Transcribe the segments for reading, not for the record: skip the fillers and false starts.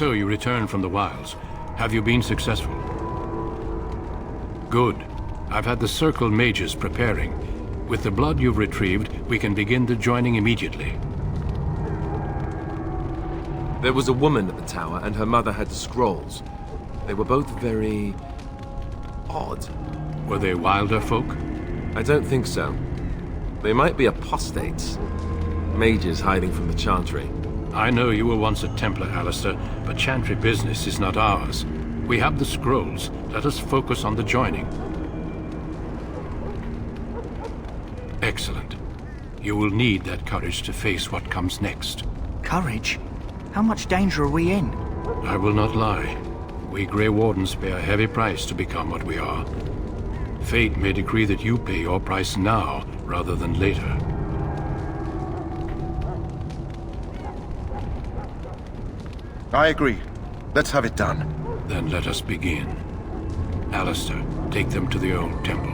So you returned from the wilds. Have you been successful? Good. I've had the Circle mages preparing. With the blood you've retrieved, we can begin the joining immediately. There was a woman at the tower, and her mother had the scrolls. They were both very... odd. Were they wilder folk? I don't think so. They might be apostates. Mages hiding from the Chantry. I know you were once a Templar, Alistair, but Chantry business is not ours. We have the scrolls. Let us focus on the joining. Excellent. You will need that courage to face what comes next. Courage? How much danger are we in? I will not lie. We Grey Wardens pay a heavy price to become what we are. Fate may decree that you pay your price now, rather than later. I agree. Let's have it done. Then let us begin. Alistair, take them to the old temple.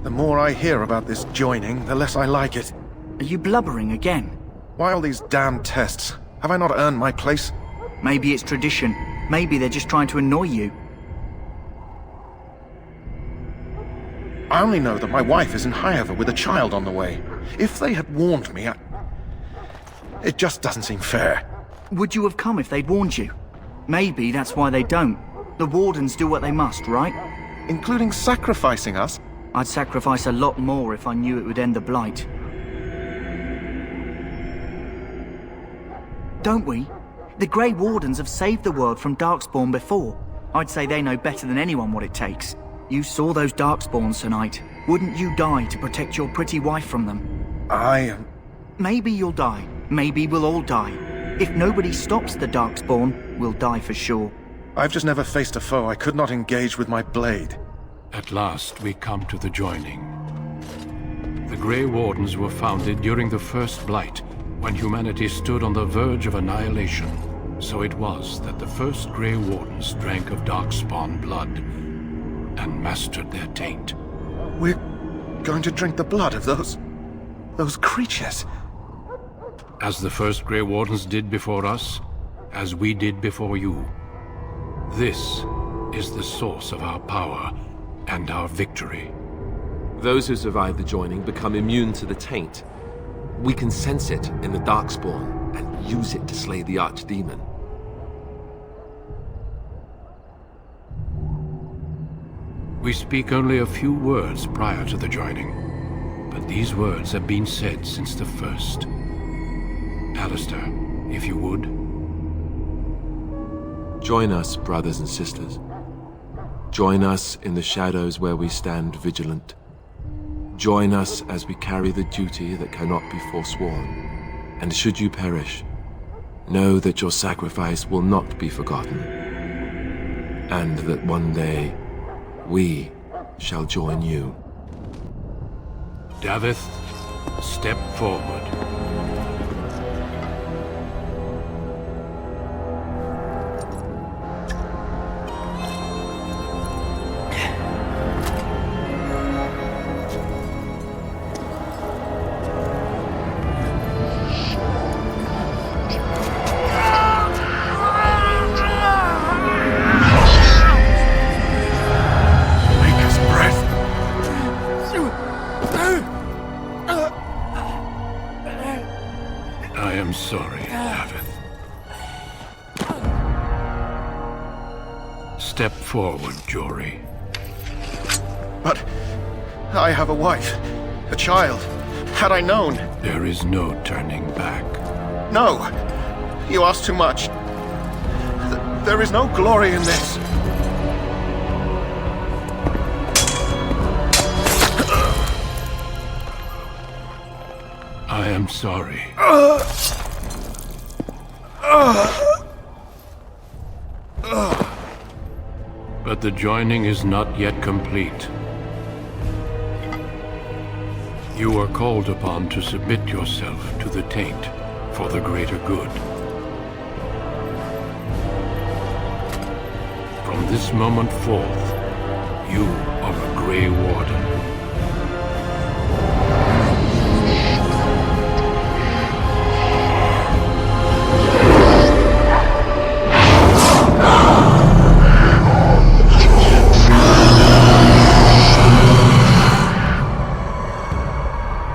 The more I hear about this joining, the less I like it. Are you blubbering again? Why all these damn tests? Have I not earned my place? Maybe it's tradition. Maybe they're just trying to annoy you. I only know that my wife is in Highever with a child on the way. If they had warned me, it just doesn't seem fair. Would you have come if they'd warned you? Maybe that's why they don't. The Wardens do what they must, right? Including sacrificing us? I'd sacrifice a lot more if I knew it would end the Blight. Don't we? The Grey Wardens have saved the world from Darkspawn before. I'd say they know better than anyone what it takes. You saw those Darkspawns tonight. Wouldn't you die to protect your pretty wife from them? Maybe you'll die. Maybe we'll all die. If nobody stops the Darkspawn, we'll die for sure. I've just never faced a foe I could not engage with my blade. At last, we come to the joining. The Grey Wardens were founded during the First Blight, when humanity stood on the verge of annihilation. So it was that the first Grey Wardens drank of Darkspawn blood and mastered their taint. We're going to drink the blood of those creatures. As the first Grey Wardens did before us, as we did before you. This is the source of our power and our victory. Those who survive the joining become immune to the taint. We can sense it in the Darkspawn and use it to slay the Archdemon. We speak only a few words prior to the joining, but these words have been said since the first. Alistair, if you would. Join us, brothers and sisters. Join us in the shadows where we stand vigilant. Join us as we carry the duty that cannot be forsworn. And should you perish, know that your sacrifice will not be forgotten. And that one day, we shall join you. Davith, step forward. I am sorry, Davith. Step forward, Jory. But I have a wife, a child. Had I known... There is no turning back. No! You ask too much. There is no glory in this. I am sorry. But the joining is not yet complete. You are called upon to submit yourself to the taint for the greater good. From this moment forth, you are a Grey Warden.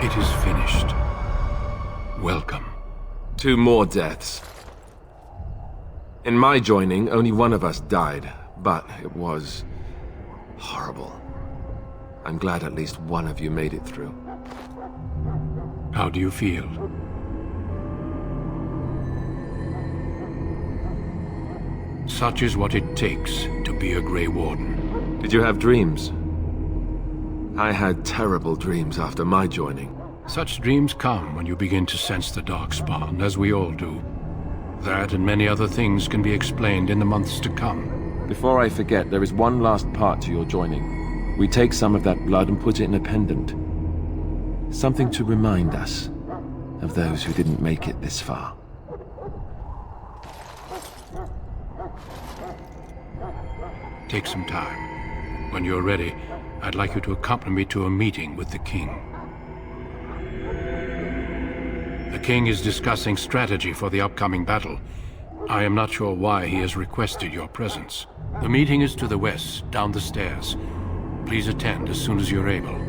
It is finished. Welcome. 2 more deaths. In my joining, only one of us died, but it was horrible. I'm glad at least one of you made it through. How do you feel? Such is what it takes to be a Grey Warden. Did you have dreams? I had terrible dreams after my joining. Such dreams come when you begin to sense the Darkspawn, as we all do. That and many other things can be explained in the months to come. Before I forget, there is one last part to your joining. We take some of that blood and put it in a pendant. Something to remind us of those who didn't make it this far. Take some time. When you're ready, I'd like you to accompany me to a meeting with the King. The King is discussing strategy for the upcoming battle. I am not sure why he has requested your presence. The meeting is to the west, down the stairs. Please attend as soon as you're able.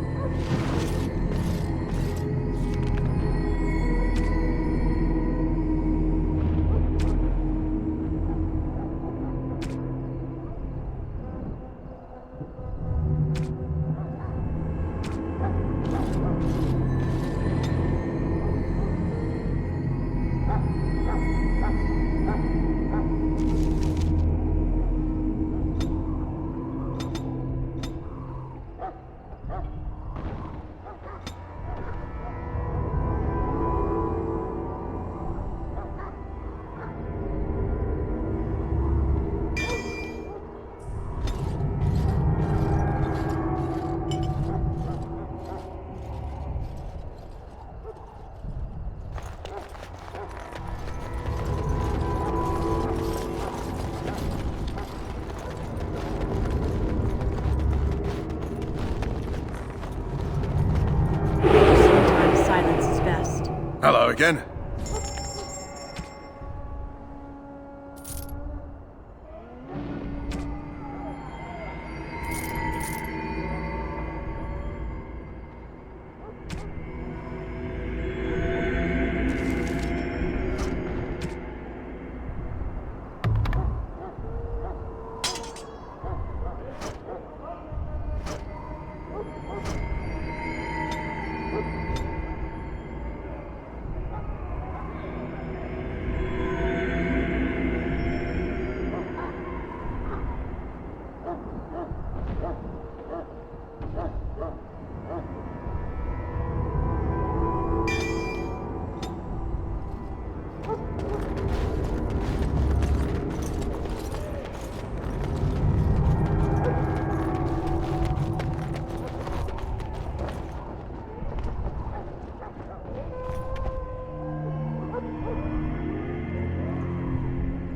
Hello again.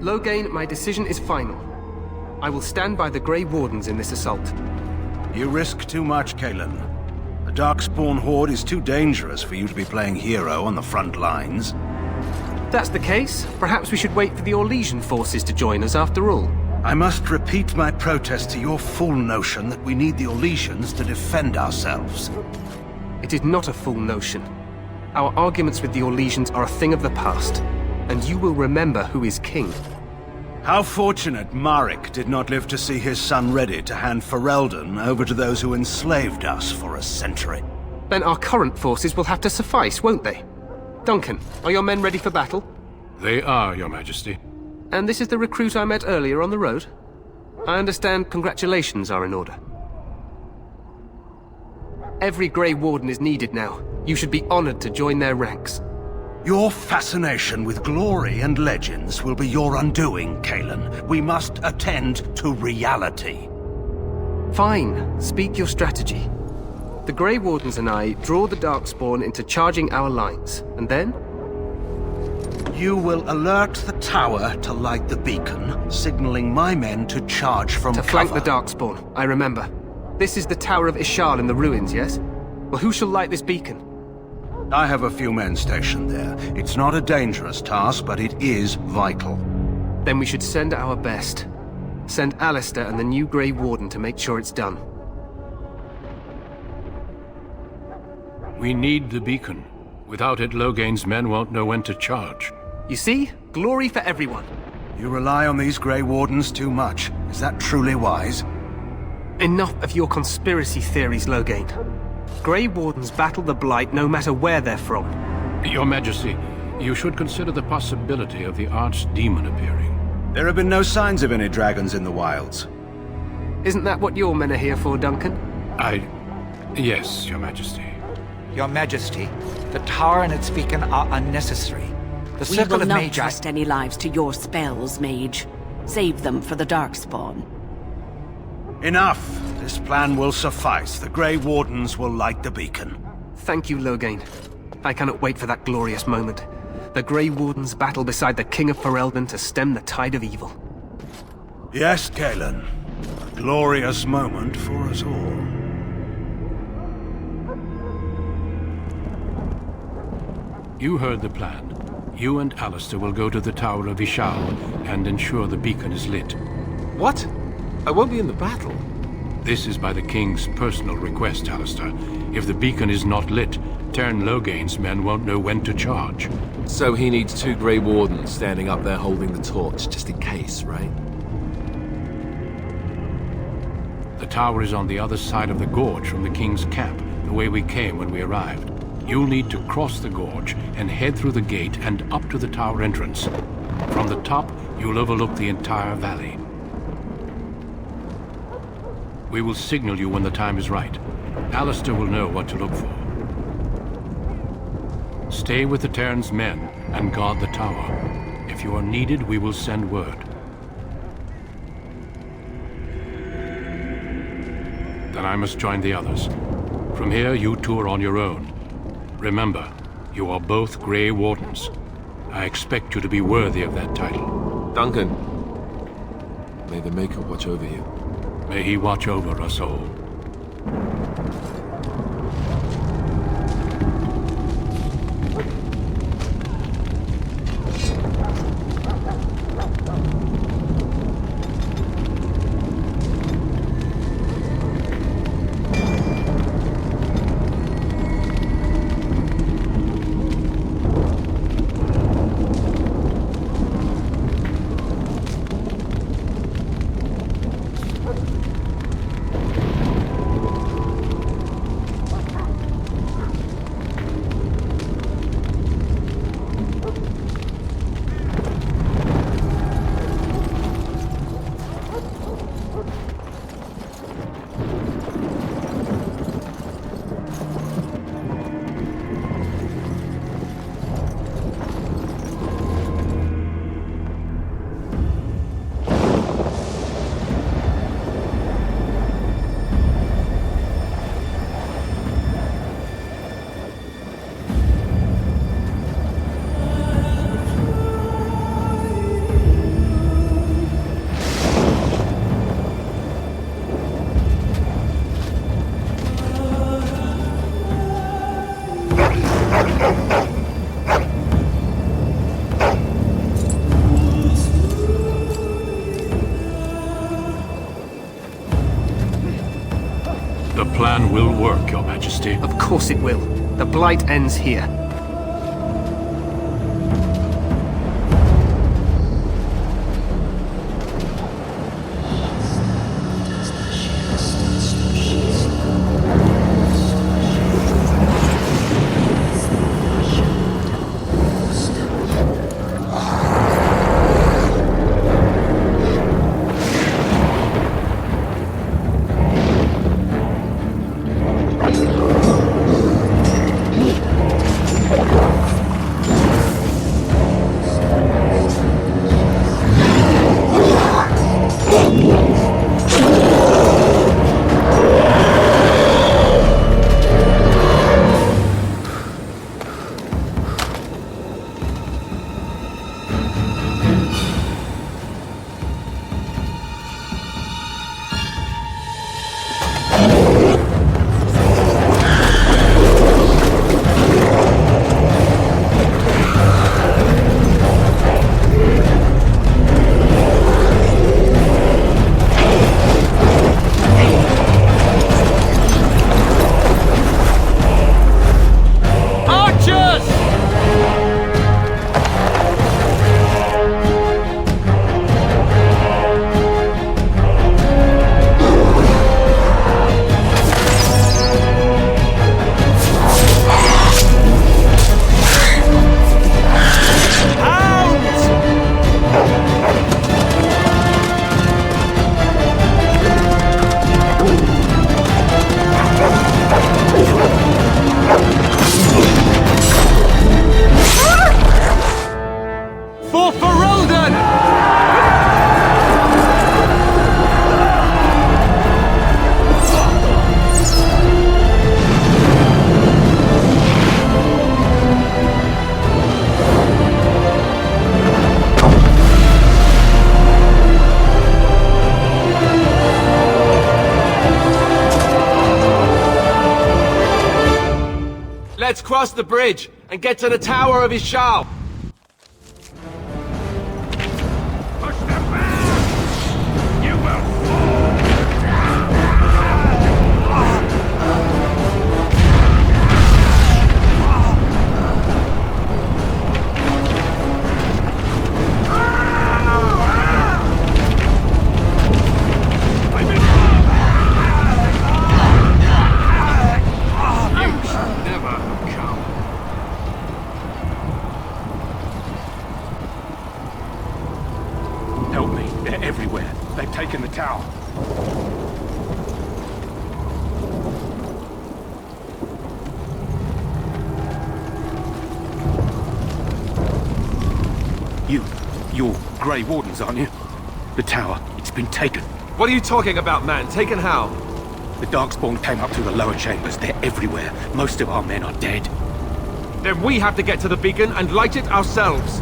Loghain, my decision is final. I will stand by the Grey Wardens in this assault. You risk too much, Kalen. The Darkspawn Horde is too dangerous for you to be playing hero on the front lines. If that's the case, perhaps we should wait for the Orlesian forces to join us after all. I must repeat my protest to your fool notion that we need the Orlesians to defend ourselves. It is not a fool notion. Our arguments with the Orlesians are a thing of the past, and you will remember who is king. How fortunate Marek did not live to see his son ready to hand Ferelden over to those who enslaved us for a century. Then our current forces will have to suffice, won't they? Duncan, are your men ready for battle? They are, Your Majesty. And this is the recruit I met earlier on the road? I understand congratulations are in order. Every Grey Warden is needed now. You should be honored to join their ranks. Your fascination with glory and legends will be your undoing, Kalen. We must attend to reality. Fine. Speak your strategy. The Grey Wardens and I draw the Darkspawn into charging our lines, and then? You will alert the tower to light the beacon, signaling my men to charge from cover. To flank the Darkspawn, I remember. This is the Tower of Ishal in the ruins, yes? Well, who shall light this beacon? I have a few men stationed there. It's not a dangerous task, but it is vital. Then we should send our best. Send Alistair and the new Grey Warden to make sure it's done. We need the beacon. Without it, Loghain's men won't know when to charge. You see? Glory for everyone. You rely on these Grey Wardens too much. Is that truly wise? Enough of your conspiracy theories, Loghain. Grey Wardens battle the Blight no matter where they're from. Your Majesty, you should consider the possibility of the Archdemon appearing. There have been no signs of any dragons in the wilds. Isn't that what your men are here for, Duncan? Yes, Your Majesty. Your Majesty, the tower and its beacon are unnecessary. The We circle will of not Magi... trust any lives to your spells, Mage. Save them for the Darkspawn. Enough! This plan will suffice. The Grey Wardens will light the beacon. Thank you, Loghain. I cannot wait for that glorious moment. The Grey Wardens battle beside the King of Ferelden to stem the tide of evil. Yes, Galen. A glorious moment for us all. You heard the plan. You and Alistair will go to the Tower of Ishal and ensure the beacon is lit. What? I won't be in the battle. This is by the King's personal request, Alistair. If the beacon is not lit, Tern Loghain's men won't know when to charge. So he needs 2 Grey Wardens standing up there holding the torch, just in case, right? The tower is on the other side of the gorge from the King's camp, the way we came when we arrived. You'll need to cross the gorge and head through the gate and up to the tower entrance. From the top, you'll overlook the entire valley. We will signal you when the time is right. Alistair will know what to look for. Stay with the Terran's men and guard the tower. If you are needed, we will send word. Then I must join the others. From here, you two are on your own. Remember, you are both Grey Wardens. I expect you to be worthy of that title. Duncan, may the Maker watch over you. May he watch over us all. The plan will work, Your Majesty. Of course it will. The Blight ends here. Let's cross the bridge and get to the Tower of Ishal. Push them back! You will fall! Help me. They're everywhere. They've taken the tower. You're Grey Wardens, aren't you? The tower, it's been taken. What are you talking about, man? Taken how? The Darkspawn came up through the lower chambers. They're everywhere. Most of our men are dead. Then we have to get to the beacon and light it ourselves.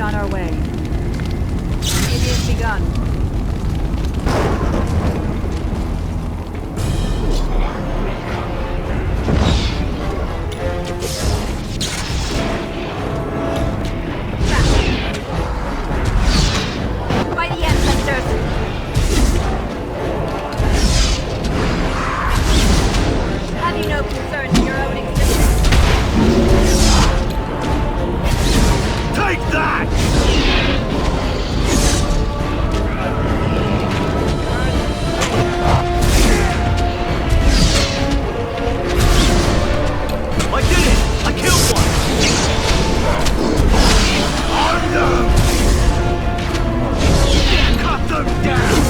On our way. It is begun. By the ancestors! Have you no concern in your own existence? Take that! I did it! I killed one! On them! Cut them down!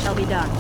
Shall be done.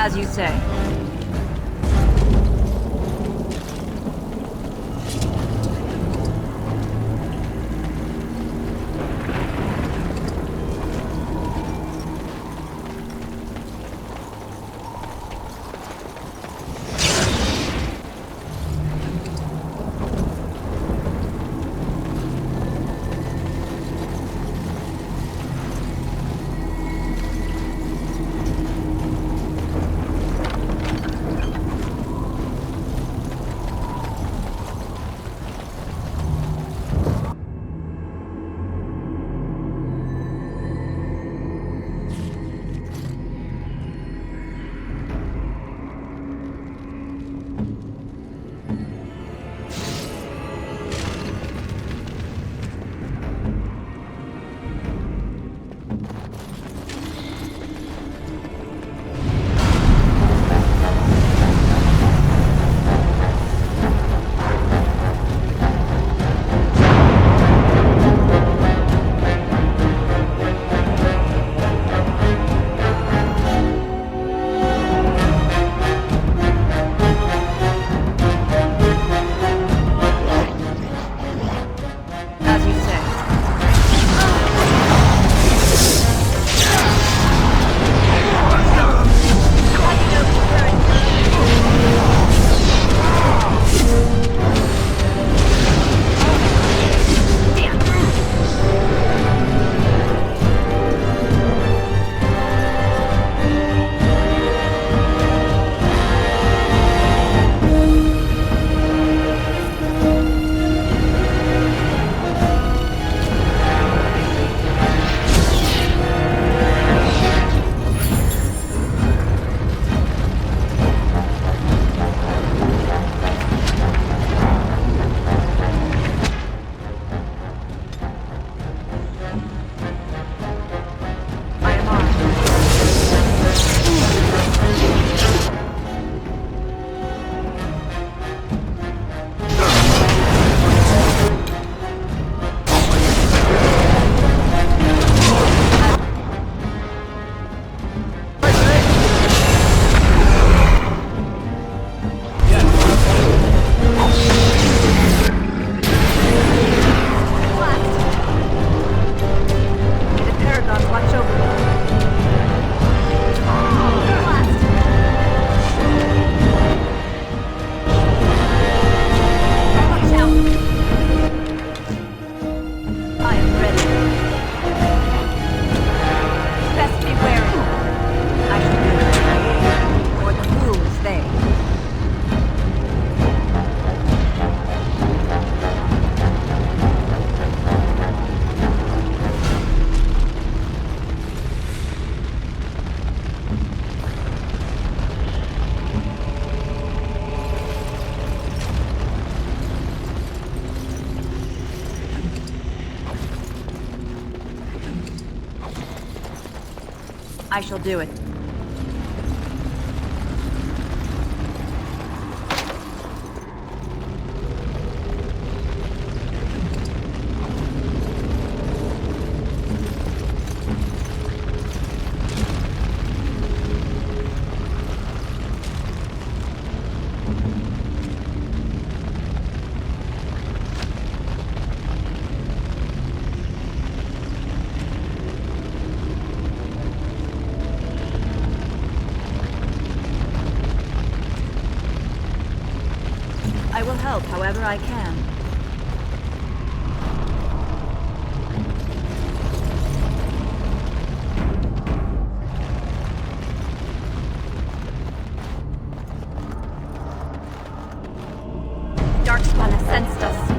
As you say. I shall do it. I will help however I can. Darkspawn has sensed us.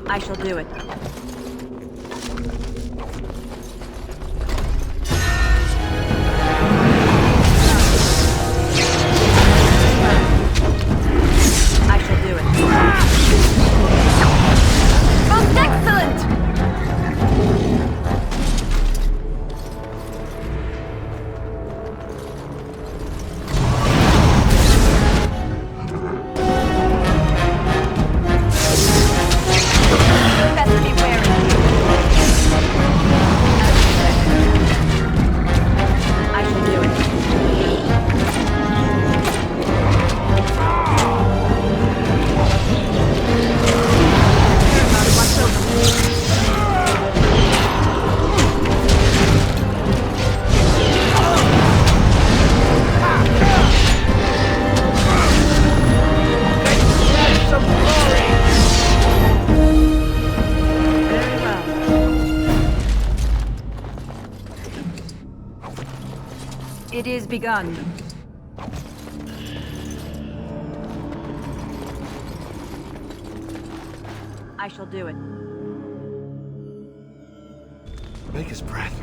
I shall do it. I shall do it. Most excellent! Best be wary. I shall do it. Watch over. Very well. It is begun. I shall do it. Maker's breath.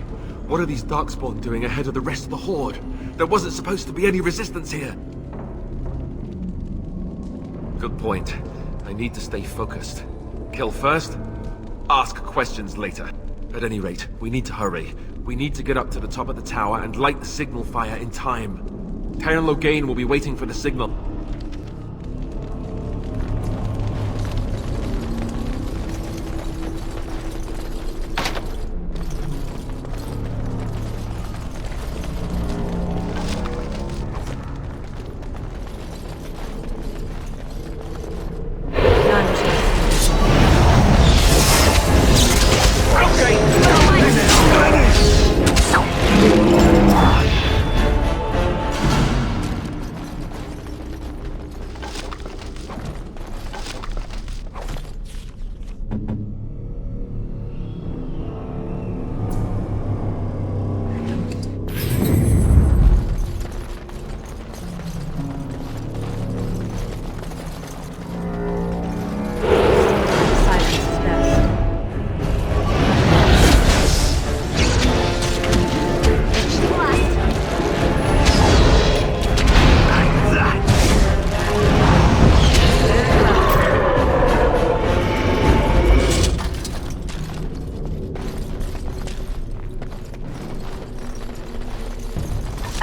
What are these Darkspawn doing ahead of the rest of the Horde? There wasn't supposed to be any resistance here. Good point. I need to stay focused. Kill first, ask questions later. At any rate, we need to hurry. We need to get up to the top of the tower and light the signal fire in time. Terran Logain will be waiting for the signal.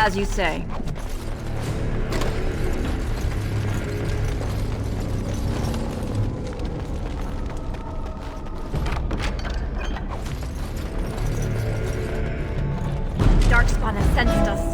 As you say. Darkspawn has sensed us.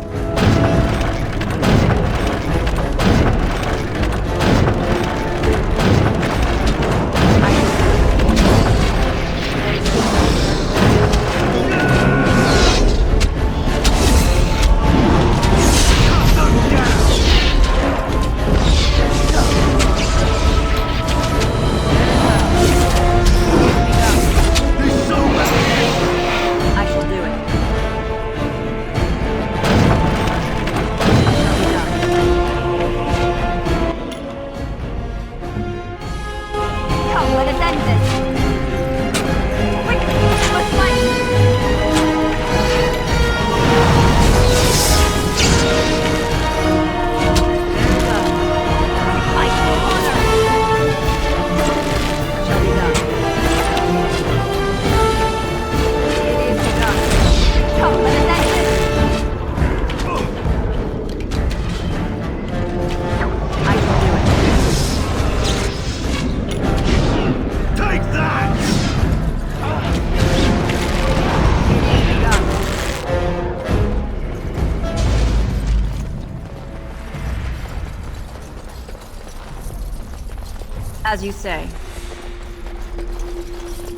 As you say.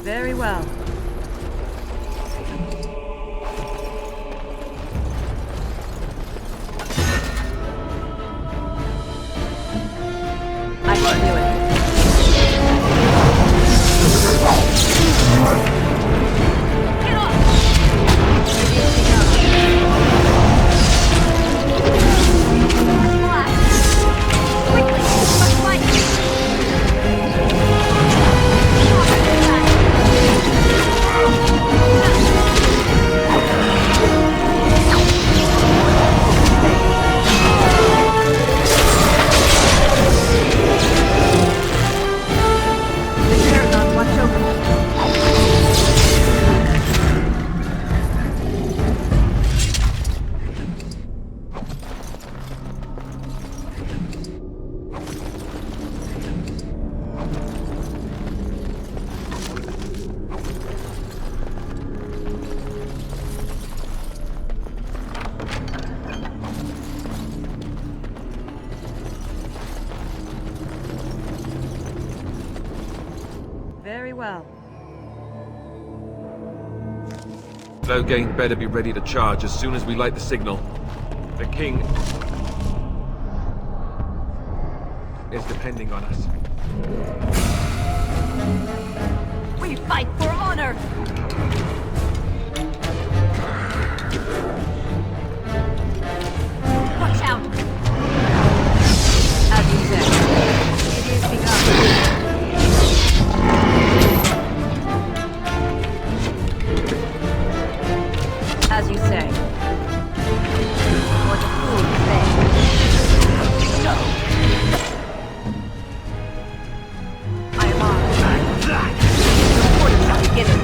Very well. I shall do it. Get off! It is begun. Quickly! Must fight! well. Loghain better be ready to charge as soon as we light the signal. The king is depending on us. We fight for honor! Watch out! As you said, it is begun. As you say. Or the fool say. No! I am on. The orders are beginning.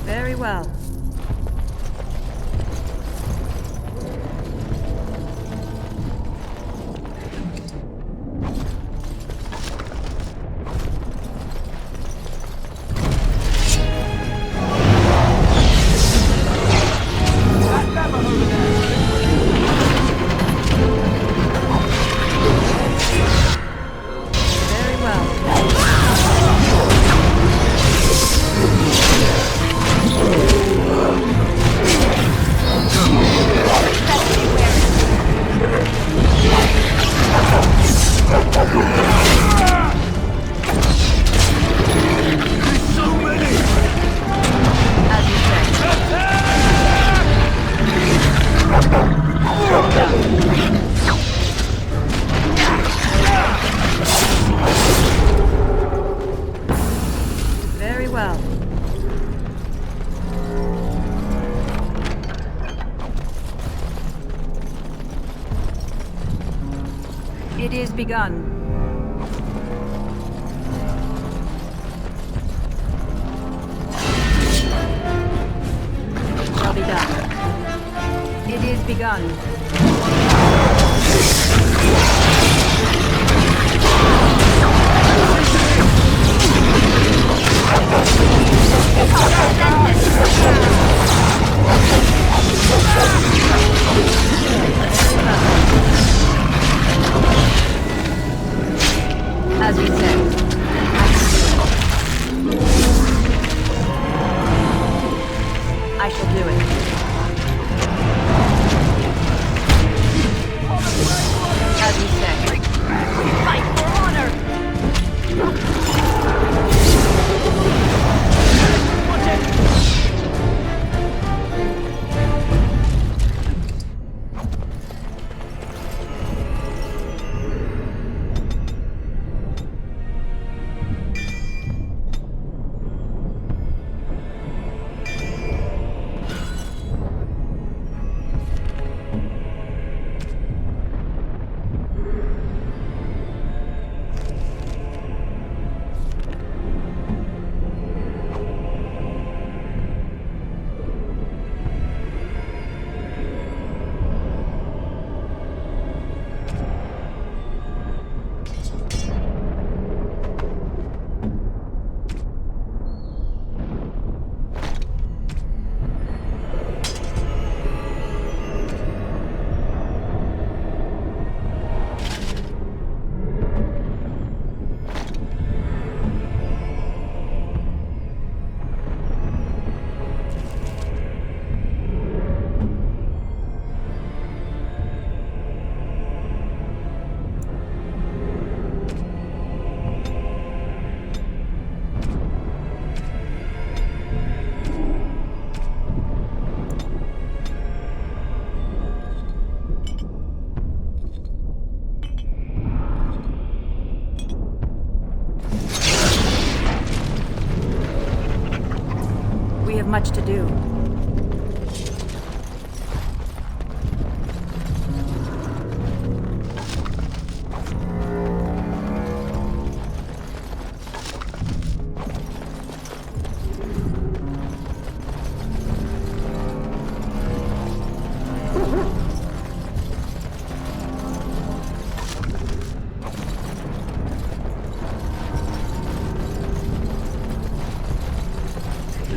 Very well. Very well. As you say. Very well. It is begun. Shall be done. It is begun. As you said. I shall do it. much to do.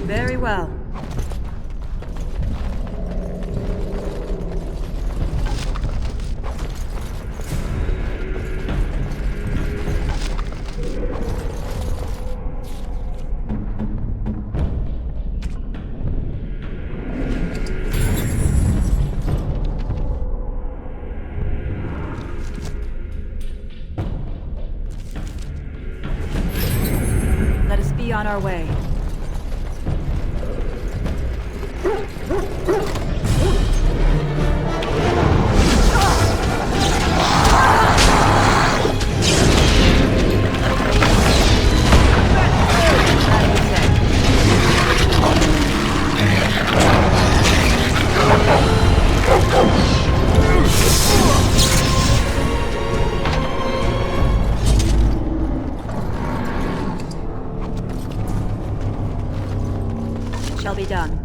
Very well. Let us be on our way. Shall be done.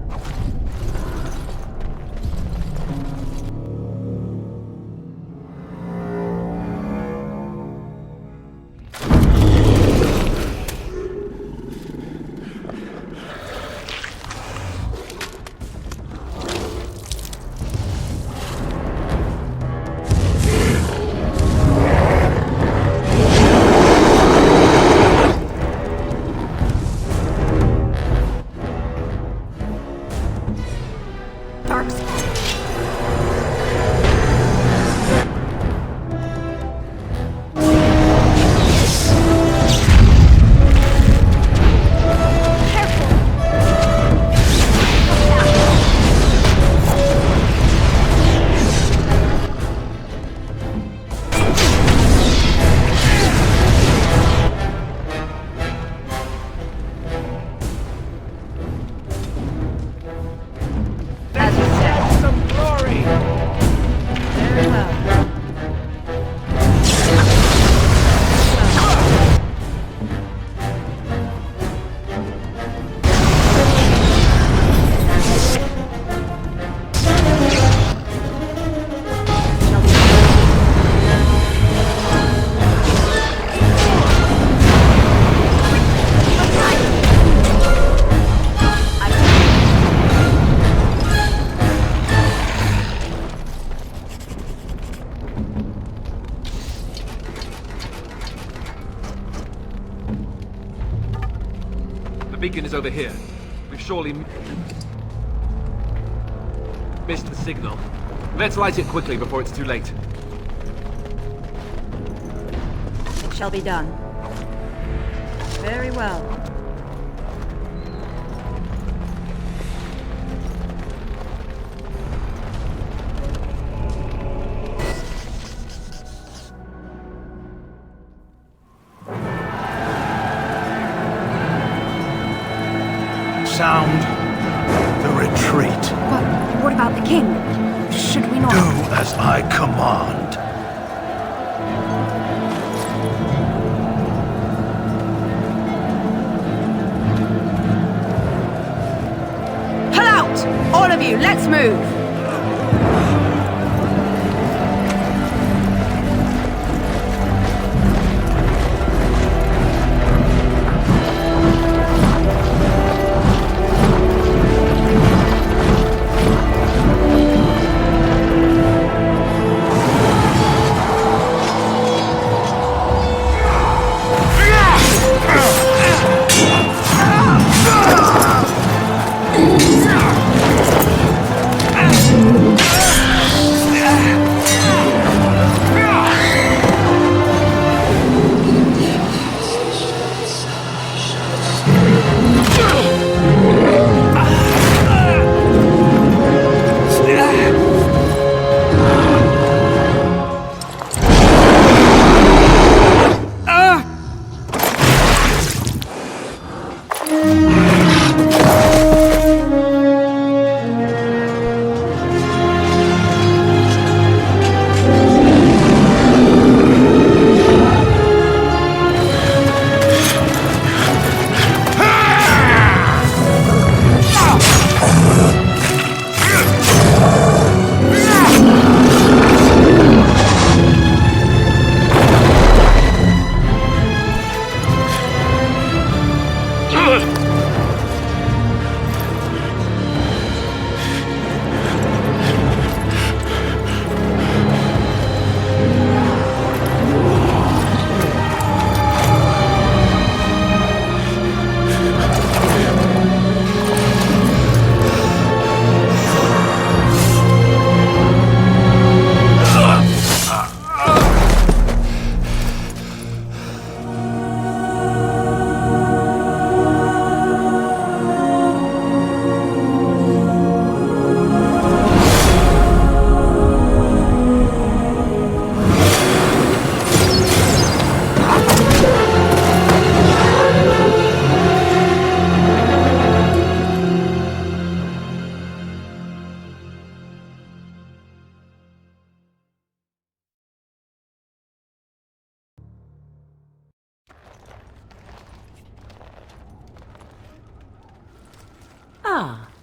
The beacon is over here. We've surely missed the signal. Let's light it quickly before it's too late. Shall be done. Very well. Sound the retreat. But what about the king? Should we not... Do as I command. Pull out! All of you, let's move!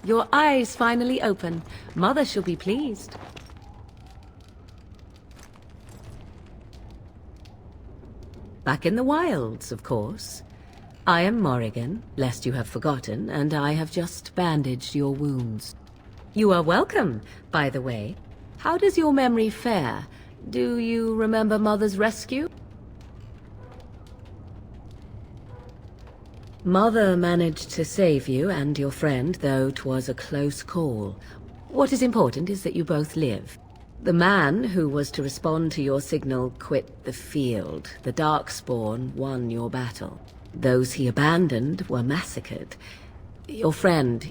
Your eyes finally open. Mother shall be pleased. Back in the wilds, of course. I am Morrigan, lest you have forgotten, and I have just bandaged your wounds. You are welcome, by the way. How does your memory fare? Do you remember Mother's rescue? Mother managed to save you and your friend, though 'twas a close call. What is important is that you both live. The man who was to respond to your signal quit the field. The Darkspawn won your battle. Those he abandoned were massacred. Your friend,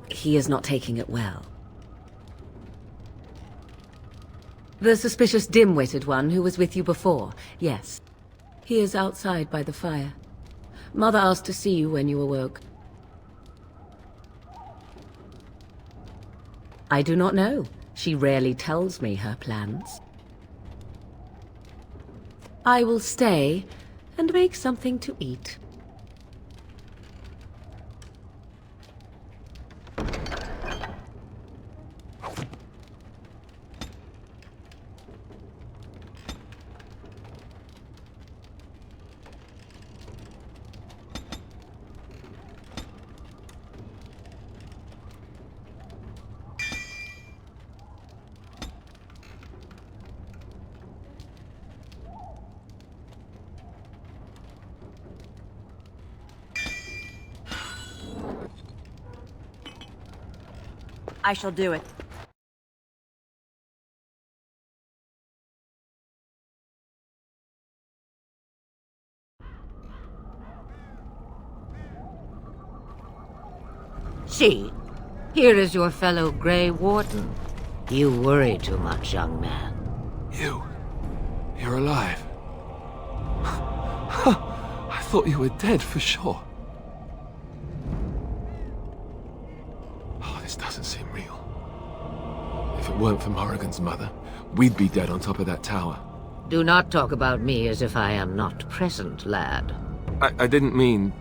he is not taking it well. The suspicious dim-witted one who was with you before, yes. He is outside by the fire. Mother asked to see you when you awoke. I do not know. She rarely tells me her plans. I will stay and make something to eat. I shall do it. See, here is your fellow Grey Warden. You worry too much, young man. You're alive. I thought you were dead for sure. Oh, this doesn't seem real. If it weren't for Morrigan's mother, we'd be dead on top of that tower. Do not talk about me as if I am not present, lad. I didn't mean...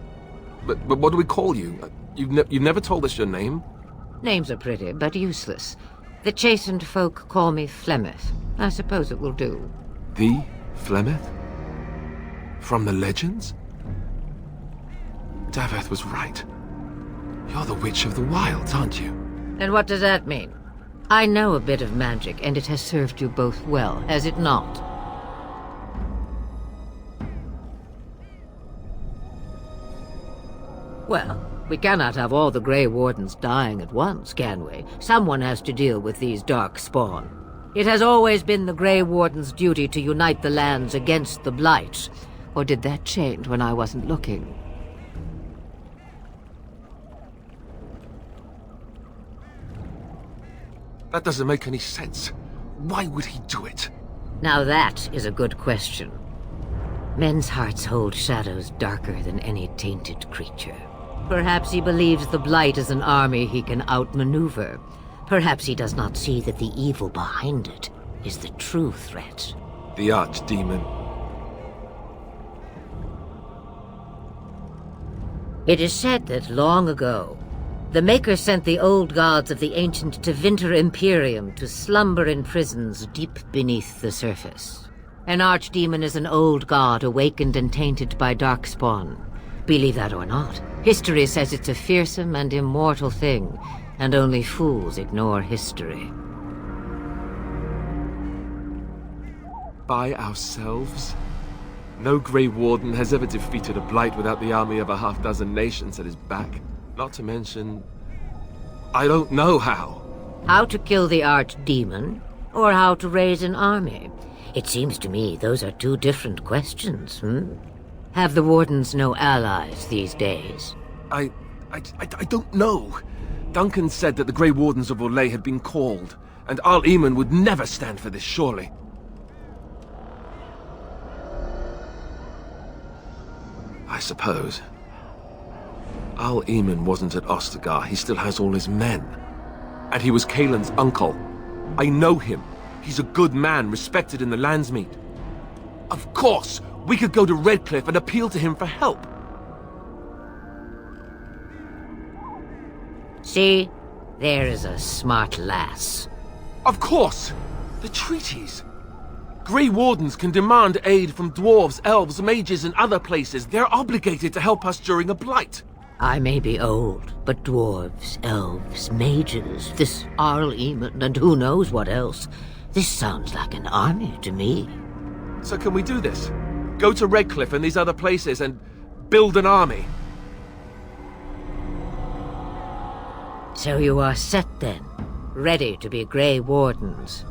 But what do we call you? You've never told us your name? Names are pretty, but useless. The chastened folk call me Flemeth. I suppose it will do. The Flemeth? From the legends? Daveth was right. You're the Witch of the Wilds, aren't you? And what does that mean? I know a bit of magic, and it has served you both well, has it not? Well, we cannot have all the Grey Wardens dying at once, can we? Someone has to deal with these Darkspawn. It has always been the Grey Warden's duty to unite the lands against the Blight. Or did that change when I wasn't looking? That doesn't make any sense. Why would he do it? Now that is a good question. Men's hearts hold shadows darker than any tainted creature. Perhaps he believes the Blight is an army he can outmaneuver. Perhaps he does not see that the evil behind it is the true threat. The Archdemon. It is said that long ago, the Maker sent the old gods of the ancient Tevinter Imperium to slumber in prisons deep beneath the surface. An archdemon is an old god awakened and tainted by Darkspawn. Believe that or not, history says it's a fearsome and immortal thing, and only fools ignore history. By ourselves? No Grey Warden has ever defeated a Blight without the army of a half-dozen nations at his back. Not to mention... I don't know how. How to kill the archdemon, or how to raise an army? It seems to me those are two different questions, Have the Wardens no allies these days? I don't know. Duncan said that the Grey Wardens of Orlais had been called, and Al Eamon would never stand for this, surely. I suppose. Al Eamon wasn't at Ostagar. He still has all his men. And he was Kaelin's uncle. I know him. He's a good man, respected in the Landsmeet. Of course, we could go to Redcliffe and appeal to him for help. See, There is a smart lass. Of course! The treaties! Grey Wardens can demand aid from dwarves, elves, mages, and other places. They're obligated to help us during a blight. I may be old, but dwarves, elves, mages, this Arl Eamon, and who knows what else. This sounds like an army to me. So can we do this? Go to Redcliffe and these other places and build an army? So you are set then, ready to be Grey Wardens.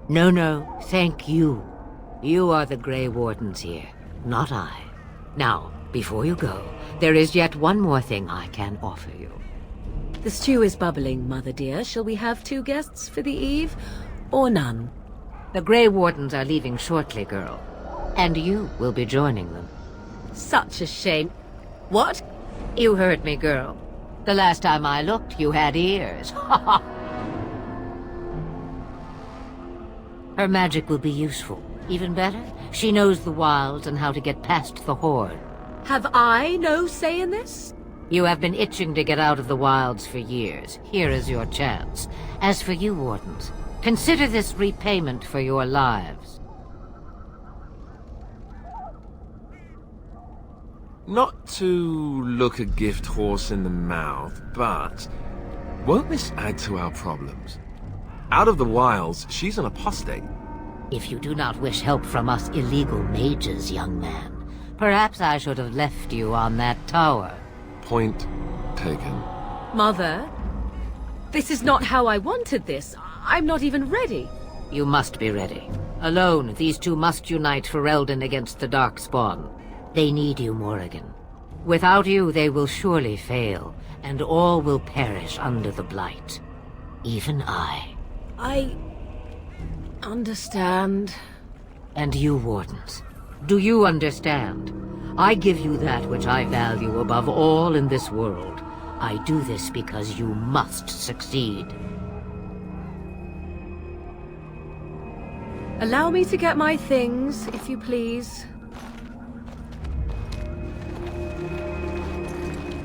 No, thank you. You are the Grey Wardens here, not I. Now, before you go, there is yet one more thing I can offer you. The stew is bubbling, Mother dear. Shall we have 2 guests for the eve, or none? The Grey Wardens are leaving shortly, girl. And you will be joining them. Such a shame. What? You heard me, girl. The last time I looked, you had ears. Her magic will be useful. Even better, she knows the wilds and how to get past the Horde. Have I no say in this? You have been itching to get out of the wilds for years. Here is your chance. As for you, Wardens, consider this repayment for your lives. Not to look a gift horse in the mouth, but won't this add to our problems? Out of the wilds, she's an apostate. If you do not wish help from us illegal mages, young man, perhaps I should have left you on that tower. Point taken. Mother, this is not how I wanted this. I'm not even ready. You must be ready. Alone, these two must unite Ferelden against the Darkspawn. They need you, Morrigan. Without you, they will surely fail, and all will perish under the Blight. Even I. I understand. And you, Wardens, do you understand? I give you that which I value above all in this world. I do this because you must succeed. Allow me to get my things, if you please.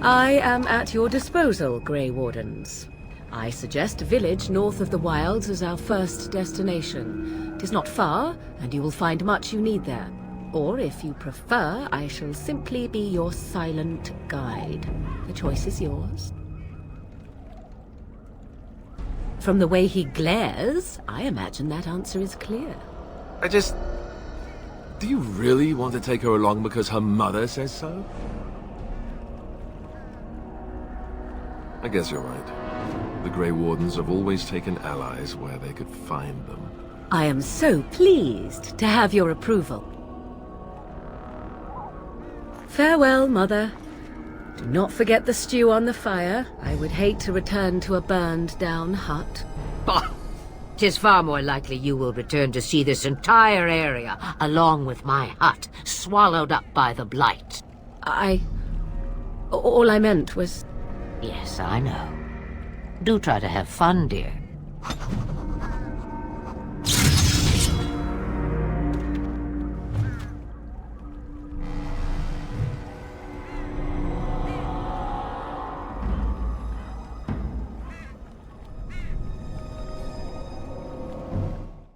I am at your disposal, Grey Wardens. I suggest a village north of the wilds as our first destination. It is not far, and you will find much you need there. Or, if you prefer, I shall simply be your silent guide. The choice is yours. From the way he glares, I imagine that answer is clear. Do you really want to take her along because her mother says so? I guess you're right. The Grey Wardens have always taken allies where they could find them. I am so pleased to have your approval. Farewell, Mother. Do not forget the stew on the fire. I would hate to return to a burned-down hut. Bah! 'Tis far more likely you will return to see this entire area, along with my hut, swallowed up by the Blight. All I meant was... Yes, I know. Do try to have fun, dear.